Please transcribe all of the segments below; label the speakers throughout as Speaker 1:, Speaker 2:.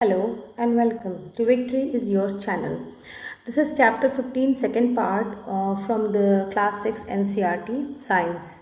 Speaker 1: Hello and welcome to Victory is Yours channel. This is chapter 15, second part from the class 6 NCRT Science.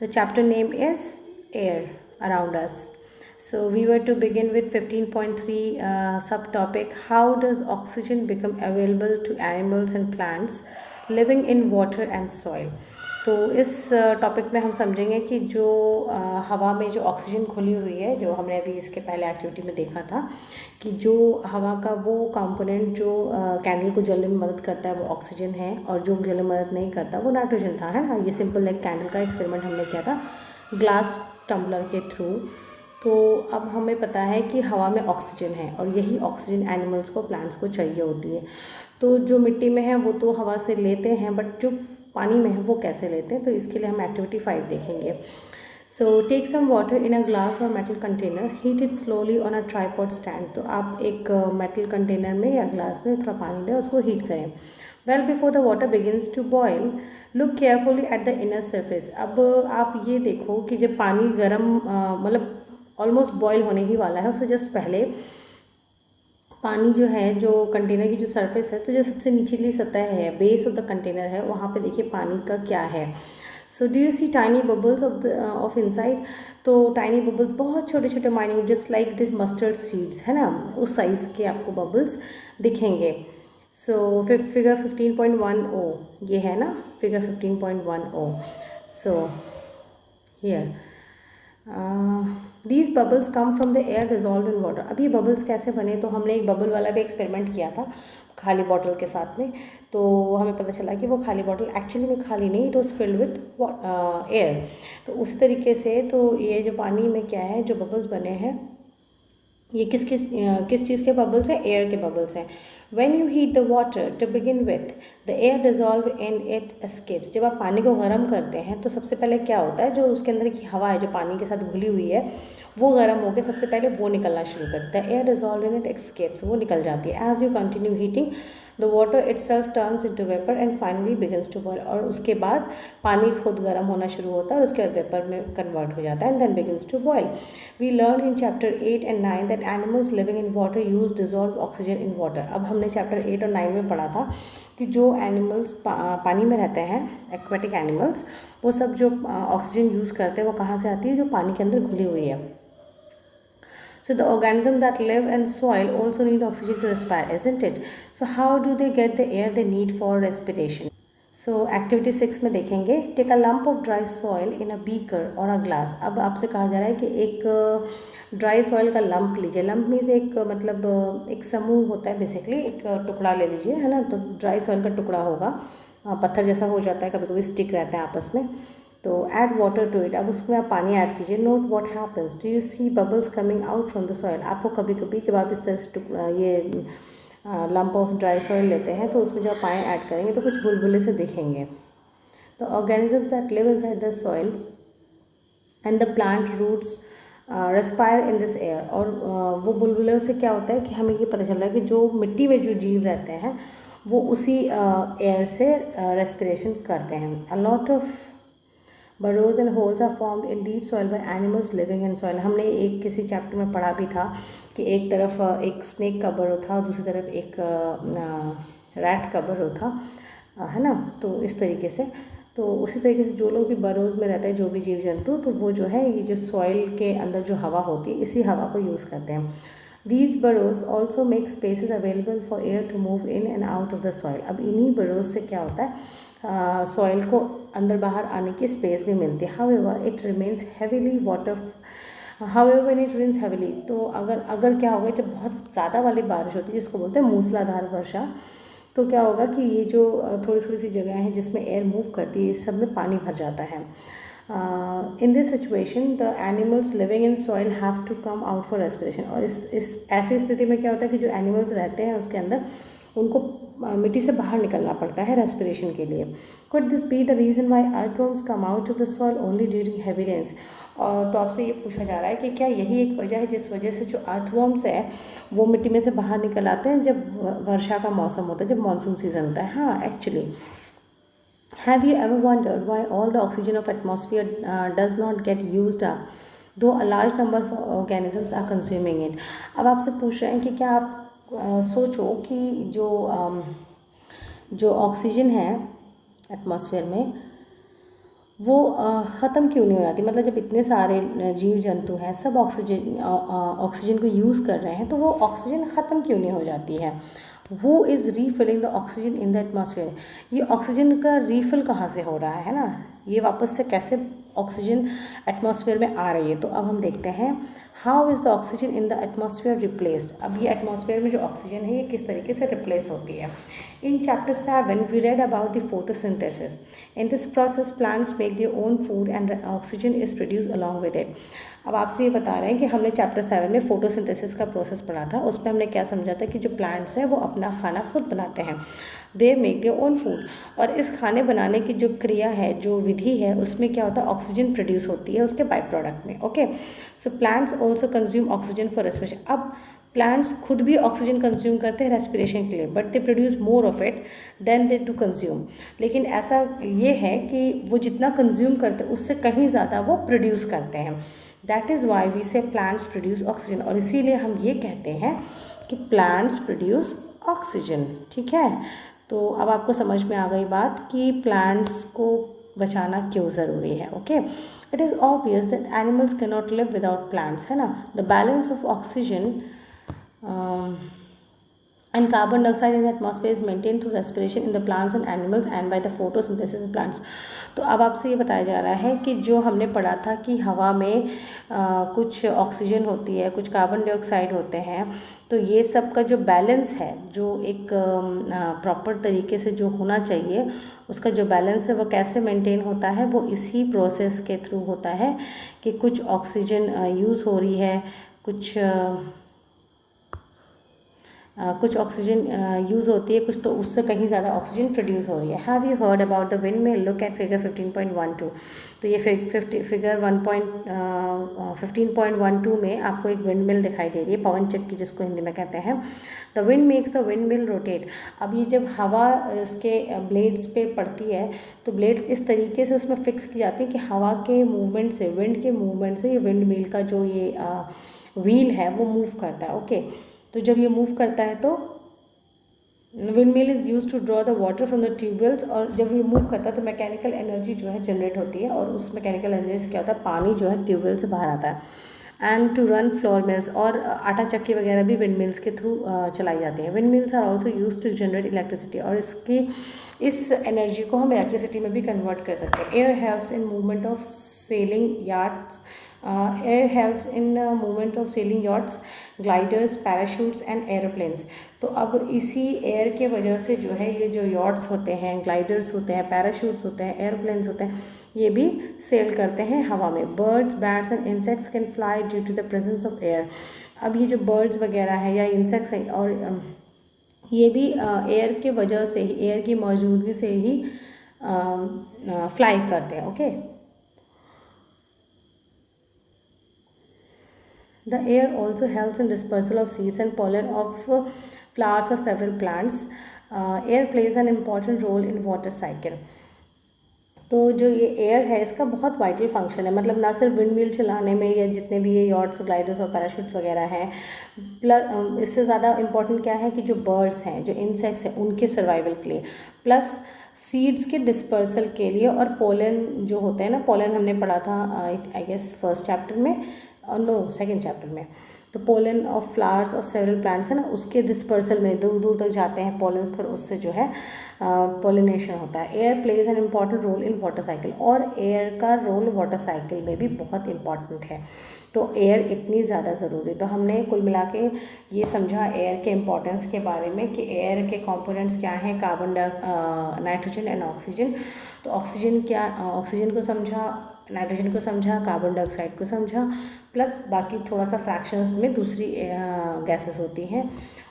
Speaker 1: The chapter name is Air Around Us. So we were to begin with 15.3 subtopic, how does oxygen become available to animals and plants living in water and soil. तो इस topic में हम समझेंगे कि जो हवा में जो ऑक्सीजन खुली हुई है, जो हमने अभी इसके पहले एक्टिविटी में देखा था कि जो हवा का वो कंपोनेंट जो कैंडल को जलने में मदद करता है वो ऑक्सीजन है, और जो जलने में मदद नहीं करता वो नाइट्रोजन था, है ना। ये सिंपल एक कैंडल का एक्सपेरिमेंट हमने किया था ग्लास टम्बलर के थ्रू। तो अब हमें पता है कि हवा में ऑक्सीजन है और यही ऑक्सीजन एनिमल्स को, प्लांट्स को चाहिए होती है। तो जो मिट्टी में है वो तो हवा से लेते हैं, बट जो पानी में है वो कैसे लेते हैं, तो इसके लिए हम एक्टिविटी 5 देखेंगे। So take some water in a glass और metal container, heat it slowly on a tripod stand. तो आप एक मेटल कंटेनर में या ग्लास में थोड़ा पानी लें, उसको हीट करें। Well before the water begins to boil, look carefully at the inner surface. अब आप ये देखो कि जब पानी गर्म मतलब ऑलमोस्ट बॉयल होने ही वाला है, उससे जस्ट पहले पानी जो है, जो कंटेनर की जो सरफेस है, तो जो सबसे निचली सतह है, बेस ऑफ द कंटेनर है, वहाँ पे देखिए पानी का क्या है। So do you see tiny bubbles of inside. तो टाइनी बबल्स बहुत छोटे छोटे minute, just like this mustard seeds, है ना, उस साइज़ के आपको बबल्स दिखेंगे। सो फिगर 15.10 ये है ना, figure 15.10। So here these bubbles come from the air dissolve in water. अब ये बबल्स कैसे बने, तो हमने एक बबल वाला भी एक्सपेरिमेंट किया था खाली बॉटल के साथ में। तो हमें पता चला कि वो खाली बॉटल एक्चुअली में खाली नहीं, it was filled with air. तो उसी तरीके से तो ये जो पानी में क्या है, जो बबल्स बने हैं, ये किस चीज़ के बबल्स हैं, एयर के बबल्स हैं। When you heat the water to begin with, the air dissolve in it escapes। जब आप पानी को गर्म करते हैं तो सबसे पहले क्या होता है, जो उसके अंदर की हवा है, जो पानी के साथ घुली हुई है, वो गर्म होकर सबसे पहले वो निकलना शुरू करता है। Air dissolve in it escapes, वो निकल जाती है। As you continue heating, the water itself turns into vapor and finally begins to boil। और उसके बाद पानी खुद गर्म होना शुरू होता है और उसके बाद वेपर में कन्वर्ट हो जाता है, and then begins to boil। We learned in chapter 8 and 9 that animals living in water use dissolved oxygen in water। अब हमने चैप्टर 8 और 9 में पढ़ा था कि जो एनिमल्स पानी में रहते हैं, एक्वेटिक एनिमल्स, वो सब जो ऑक्सीजन यूज़ करते हैं वो कहाँ से आती है, जो पानी के अंदर घुली हुई है। So the organisms that live in soil also need oxygen to respire, isn't it? So how do they get the air they need for respiration? So activity 6 में देखेंगे, take a lump of dry soil in a beaker or a glass। अब आपसे कहा जा रहा है कि एक ड्राई सॉइल का लंप लीजिए। लंप मीन्स एक मतलब एक समूह होता है, बेसिकली एक टुकड़ा ले लीजिए, है ना। तो ड्राई सॉइल का टुकड़ा होगा, पत्थर जैसा हो जाता है, कभी कभी स्टिक रहते हैं आपस में। तो ऐड वाटर टू इट, अब उसमें आप पानी ऐड कीजिए। Note what happens, do you see bubbles coming out from the soil. आपको कभी कभी जब आप इस तरह से ये लंप ऑफ ड्राई सॉइल लेते हैं, तो उसमें जब आप पानी ऐड करेंगे तो कुछ बुलबुले से दिखेंगे। तो organism that live inside the soil and the plant roots respire in this air. और वो बुलबुले से क्या होता है कि हमें ये पता चल रहा है कि जो मिट्टी में जो जीव रहते हैं वो उसी एयर से रेस्पिरेशन करते हैं। A lot of burrows and holes are formed in deep soil by animals living in soil। हमने एक किसी चैप्टर में पढ़ा भी था कि एक तरफ एक स्नेक का बरो था और दूसरी तरफ एक रैट का बरो था, है ना। तो इस तरीके से, तो उसी तरीके से जो लोग भी बरोज में रहते हैं, जो भी जीव जंतु, तो वो जो है, ये जो सॉइल के अंदर जो हवा होती है, इसी हवा को यूज़ करते हैं। These burrows also make spaces available for air to move in and out of the soil। अब इन्हीं burrows से क्या होता है, सॉइल को अंदर बाहर आने की स्पेस भी मिलती है। However it remains heavily water, however when it rains heavily, तो अगर क्या होगा, जब बहुत ज़्यादा वाली बारिश होती है, जिसको बोलते हैं मूसलाधार वर्षा, तो क्या होगा कि ये जो थोड़ी थोड़ी सी जगह हैं जिसमें एयर मूव करती है, इस सब में पानी भर जाता है। In this situation the animals living in soil have to come out for respiration. और इस ऐसी स्थिति में क्या होता है कि जो एनिमल्स रहते हैं उसके अंदर, उनको मिट्टी से बाहर निकलना पड़ता है रेस्पिरेशन के लिए। Could this be the reason why earthworms come out of the soil only during heavy rains. और तो आपसे ये पूछा जा रहा है कि क्या यही एक वजह है जिस वजह से जो अर्थवर्म्स है वो मिट्टी में से बाहर निकल आते हैं जब वर्षा का मौसम होता है, जब मानसून सीजन होता है। हाँ, actually have you ever wondered why all the oxygen of atmosphere does not get used up though a large number of organisms are consuming it. अब आपसे पूछ रहे हैं कि क्या आप सोचो कि जो ऑक्सीजन है एटमॉस्फेयर में वो ख़त्म क्यों नहीं हो जाती। मतलब जब इतने सारे जीव जंतु हैं सब ऑक्सीजन को यूज़ कर रहे हैं तो वो ऑक्सीजन ख़त्म क्यों नहीं हो जाती है। Who is refilling the oxygen in the atmosphere. ये ऑक्सीजन का रीफिल कहाँ से हो रहा है ना, ये वापस से कैसे ऑक्सीजन एटमॉस्फेयर में आ रही है। तो अब हम देखते हैं how is the oxygen in the atmosphere replaced. अब ये एटमॉस्फेयर में जो ऑक्सीजन है ये किस तरीके से रिप्लेस होती है। In chapter 7 we read about the photosynthesis. In this process plants make their own food and oxygen is produce along with it. अब आपसे ये बता रहे हैं कि हमने चैप्टर 7 में फोटोसिंथेसिस का प्रोसेस पढ़ा था। उसमें हमने क्या समझा था कि जो प्लांट्स हैं वो अपना खाना खुद बनाते हैं, they make their own food. और इस खाने बनाने की जो क्रिया है, जो विधि है, उसमें क्या होता है, ऑक्सीजन प्रोड्यूस होती है उसके बाई प्रोडक्ट में। Okay, so plants also consume oxygen for respiration. अब प्लांट्स खुद भी ऑक्सीजन कंज्यूम करते हैं रेस्पिरेशन के लिए, but they produce more of it than they to consume. लेकिन ऐसा ये है कि वो जितना कंज्यूम करते हैं उससे कहीं ज़्यादा वो प्रोड्यूस करते हैं। दैट इज़ वाई वी से प्लांट्स प्रोड्यूस ऑक्सीजन। और इसीलिए हम ये कहते हैं कि प्लांट्स प्रोड्यूस ऑक्सीजन। ठीक है, तो अब आपको समझ में आ गई बात कि प्लांट्स को बचाना क्यों ज़रूरी है। Okay, it is obvious that animals can not live without plants, है ना। The balance of oxygen and carbon dioxide in the atmosphere is maintained through respiration in the plants and animals and by the photosynthesis of plants। तो अब आपसे ये बताया जा रहा है कि जो हमने पढ़ा था कि हवा में कुछ ऑक्सीजन होती है, कुछ कार्बन डाइऑक्साइड होते हैं, तो ये सब का जो बैलेंस है, जो एक प्रॉपर तरीके से जो होना चाहिए, उसका जो बैलेंस है वो कैसे मेंटेन होता है, वो इसी प्रोसेस के थ्रू होता है कि कुछ ऑक्सीजन यूज़ हो रही है, कुछ ऑक्सीजन यूज़ होती है, कुछ तो उससे कहीं ज़्यादा ऑक्सीजन प्रोड्यूस हो रही है। Have you heard about the wind mill? Look at figure 15.12। तो ये फिगर 15.12 में आपको एक विंड मिल दिखाई दे रही है, पवन चक्की जिसको हिंदी में कहते हैं। The wind makes the wind mill rotate. अब ये जब हवा इसके ब्लेड्स पे पड़ती है तो ब्लेड्स इस तरीके से उसमें फिक्स की जाती है कि हवा के मूवमेंट से, विंड के मूवमेंट से ये विंड मिल का जो ये व्हील है वो मूव करता है। ओके, तो जब ये मूव करता है तो windmill is use to draw the water from the tubewells. और जब ये मूव करता है तो मैकेनिकल एनर्जी जो है जनरेट होती है, और उस मैकेनिकल एनर्जी से क्या होता है, पानी जो है ट्यूबवेल से बाहर आता है। And to run flour mills, और आटा चक्की वगैरह भी विंड मिल्स के थ्रू चलाई जाती हैं। Windmills are also use to generate electricity, और इस एनर्जी को हम इलेक्ट्रिसिटी में भी कन्वर्ट कर सकते हैं। Air helps in movement of selling yards, air helps in movement of selling yards, gliders, parachutes and aeroplanes. तो अब इसी एयर के वजह से जो है ये जो यॉट्स होते हैं, ग्लाइडर्स होते हैं, पैराशूट्स होते हैं, एरोप्लेन्स होते हैं, ये भी सेल करते हैं हवा में। Birds, bats and insects can fly due to the presence of air. अब ये जो बर्ड्स वगैरह हैं या इंसेक्ट्स हैं, और ये भी एयर के वजह से ही, एयर की मौजूदगी से ही फ्लाई करते हैं। Okay, the air also helps in dispersal of seeds and pollen of flowers of several plants. Air plays an important role in water cycle। तो जो ये एयर है इसका बहुत वाइटल फंक्शन है, मतलब ना सिर्फ विंड मिल चलाने में या जितने भी ये यॉट्स, ग्लाइडर्स और पैराशूट्स वगैरह हैं, प्लस इससे ज़्यादा इम्पॉर्टेंट क्या है कि जो बर्ड्स हैं, जो इंसेक्ट्स हैं, उनके सर्वाइवल के लिए, प्लस सीड्स के डिस्पर्सल के लिए, और पोलन जो होते हैं ना, पोलन हमने पढ़ा था आई गेस फर्स्ट चैप्टर में, सेकेंड चैप्टर में। तो pollen of flowers of several plants है ना, उसके डिस्पर्सल में दूर दूर तक जाते हैं पोलन्स, पर उससे जो है पोलिनेशन होता है। Air plays an important role in water cycle, और एयर का रोल वाटर साइकिल में भी बहुत इम्पॉर्टेंट है। तो एयर इतनी ज़्यादा ज़रूरी, तो हमने कुल मिला के ये समझा एयर के इम्पोर्टेंस के बारे में कि एयर के कंपोनेंट्स क्या हैं, कार्बन नाइट्रोजन एंड ऑक्सीजन। तो ऑक्सीजन को समझा, नाइट्रोजन को समझा, कार्बन डाइऑक्साइड को समझा, प्लस बाकी थोड़ा सा फ्रैक्शंस में दूसरी गैसेस होती हैं।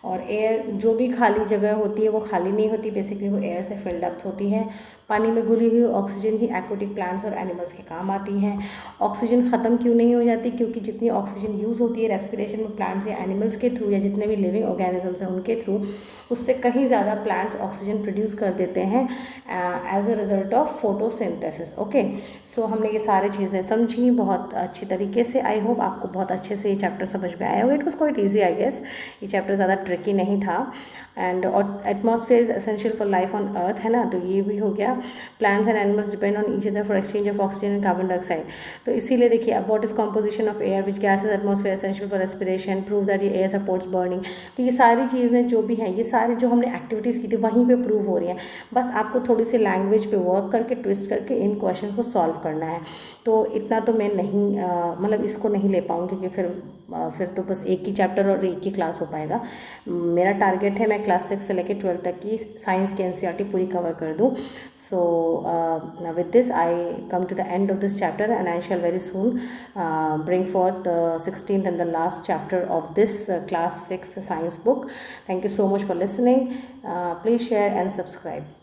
Speaker 1: और एयर जो भी खाली जगह होती है वो खाली नहीं होती, बेसिकली वो एयर से फिल्ड अप होती है। पानी में घुली हुई ऑक्सीजन ही एक्वेटिक प्लांट्स और एनिमल्स के काम आती हैं। ऑक्सीजन ख़त्म क्यों नहीं हो जाती? क्योंकि जितनी ऑक्सीजन यूज़ होती है रेस्पिरेशन में प्लांट्स या एनिमल्स के थ्रू या जितने भी लिविंग ऑर्गेनिजम्स हैं उनके थ्रू, उससे कहीं ज़्यादा प्लांट्स ऑक्सीजन प्रोड्यूस कर देते हैं as a result of photosynthesis. Okay, so हमने ये सारी चीज़ें समझी बहुत अच्छी तरीके से। आई होप आपको बहुत अच्छे से ये चैप्टर समझ में आया होगा। It was quite easy I guess, ये चैप्टर ज़्यादा ट्रिकी नहीं था। And atmosphere is essential for life on earth, है ना, तो ये भी हो गया। Plants and animals depend on each other for exchange of oxygen and carbon dioxide. तो इसीलिए देखिए, अब what is composition of air which gas is atmosphere essential for respiration, prove that ये एयर सपोर्ट्स बर्निंग। तो ये सारी चीज़ें जो भी हैं, ये सारी जो हमने एक्टिविटीज़ की थी वहीं पे प्रूव हो रही हैं। बस आपको थोड़ी सी लैंग्वेज पे वर्क करके ट्विस्ट करके इन क्वेश्चन को सॉल्व करना है। तो इतना तो मैं नहीं मतलब इसको नहीं ले पाऊँगी क्योंकि फिर तो बस एक ही चैप्टर और एक ही क्लास हो पाएगा। मेरा टारगेट है मैं क्लास 6 से लेकर 12 तक की साइंस की एनसीईआरटी पूरी कवर कर दूँ। So with this I come to the end of this chapter, and I shall very soon bring forth the 16th and the last chapter of this class 6th science book. Thank you so much for listening. Please share and subscribe.